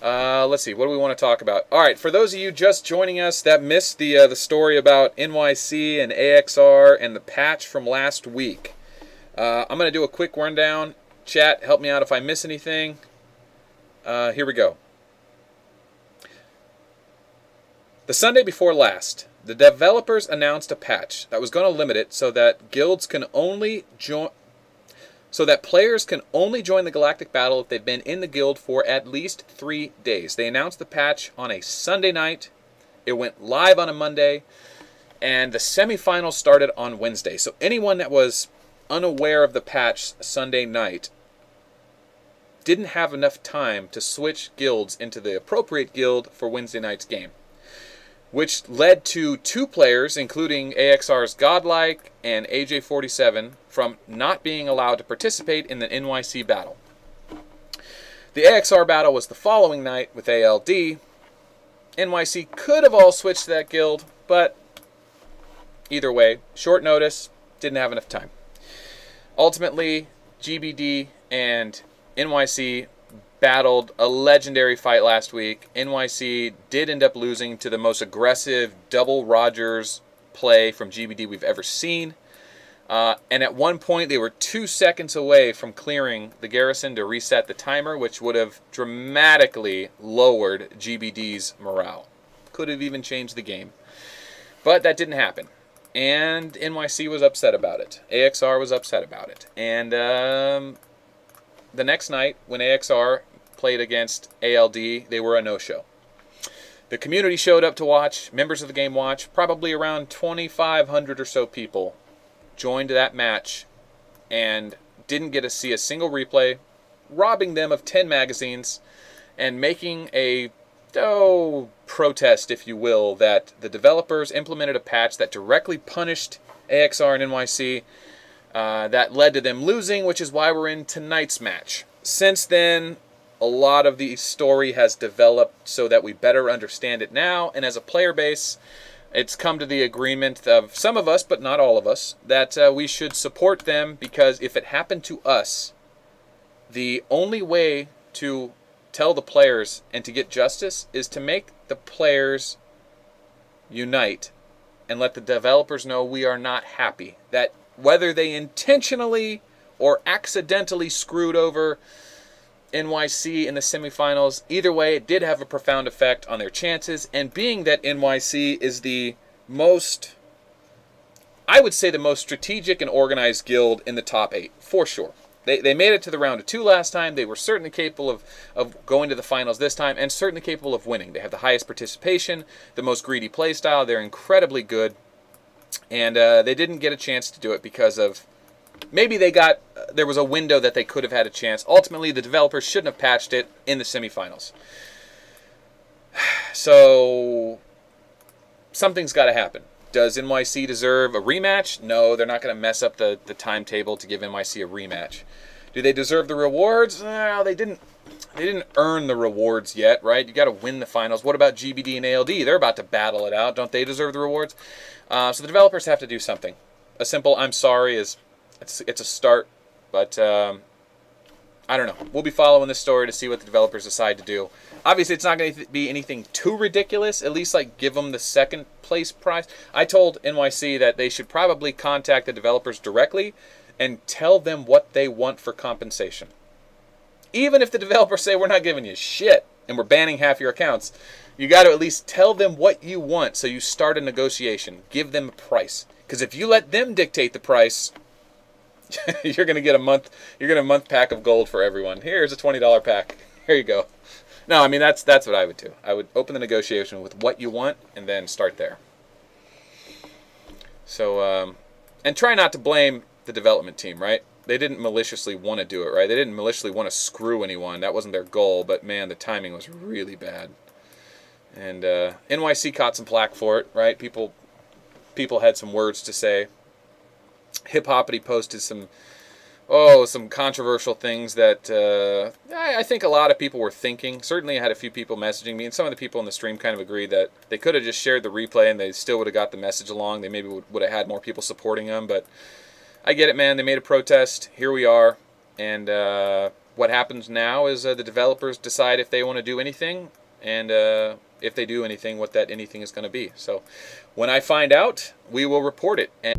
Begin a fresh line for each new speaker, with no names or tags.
Let's see, what do we want to talk about? All right, for those of you just joining us that missed the story about NYC and AXR and the patch from last week, I'm going to do a quick rundown. Chat, help me out if I miss anything. Here we go. The Sunday before last, the developers announced a patch that was going to limit it so that guilds can only join, so that players can only join the Galactic Battle if they've been in the guild for at least 3 days. They announced the patch on a Sunday night. It went live on a Monday, and the semifinals started on Wednesday. So anyone that was unaware of the patch Sunday night didn't have enough time to switch guilds into the appropriate guild for Wednesday night's game, which led to 2 players, including AXR's Godlike and AJ47, from not being allowed to participate in the NYC battle. The AXR battle was the following night with ALD. NYC could have all switched to that guild, but either way, short notice, didn't have enough time. Ultimately, GBD and NYC battled a legendary fight last week. NYC did end up losing to the most aggressive double Rogers play from GBD we've ever seen. And at one point, they were 2 seconds away from clearing the garrison to reset the timer, which would have dramatically lowered GBD's morale. Could have even changed the game. But that didn't happen. And NYC was upset about it. AXR was upset about it. And the next night, when AXR played against ALD, they were a no-show. The community showed up to watch, members of the game watch, probably around 2,500 or so people joined that match and didn't get to see a single replay, robbing them of 10 magazines and making a protest, if you will, that the developers implemented a patch that directly punished AXR and NYC. That led to them losing, which is why we're in tonight's match. Since then, a lot of the story has developed so that we better understand it now, and as a player base, it's come to the agreement of some of us, but not all of us, that we should support them, because if it happened to us, the only way to tell the players and to get justice is to make the players unite and let the developers know we are not happy, that whether they intentionally or accidentally screwed over NYC in the semifinals, either way, it did have a profound effect on their chances. And being that NYC is the most, I would say, the most strategic and organized guild in the top 8, for sure. They made it to the round of 2 last time. They were certainly capable of going to the finals this time, and certainly capable of winning. They have the highest participation, the most greedy play style. They're incredibly good. And they didn't get a chance to do it because of, maybe there was a window that they could have had a chance. Ultimately, the developers shouldn't have patched it in the semifinals. So, something's got to happen. Does NYC deserve a rematch? No, they're not going to mess up the timetable to give NYC a rematch. Do they deserve the rewards? No, they didn't earn the rewards yet, right? You got to win the finals. What about GBD and ALD? They're about to battle it out. Don't they deserve the rewards? So the developers have to do something. A simple "I'm sorry" it's a start, but I don't know. We'll be following this story to see what the developers decide to do. Obviously, it's not going to be anything too ridiculous. At least, like, give them the second place prize. I told NYC that they should probably contact the developers directly and tell them what they want for compensation. Even if the developers say, we're not giving you shit and we're banning half your accounts, you got to at least tell them what you want so you start a negotiation. Give them a price. Because if you let them dictate the price, you're going to get a month. You're going to a month pack of gold for everyone. Here's a $20 pack. Here you go. No, I mean, that's what I would do. I would open the negotiation with what you want and then start there. So, and try not to blame the development team, right? They didn't maliciously want to do it, right? They didn't maliciously want to screw anyone. That wasn't their goal, but man, the timing was really bad. And NYC caught some flack for it, right? People had some words to say. Hip Hoppity posted some controversial things that I think a lot of people were thinking. Certainly I had a few people messaging me, and some of the people in the stream kind of agreed that they could have just shared the replay and they still would have got the message along. They maybe would have had more people supporting them, but I get it, man. They made a protest. Here we are. And what happens now is the developers decide if they want to do anything, and if they do anything, what that anything is going to be. So when I find out, we will report it. And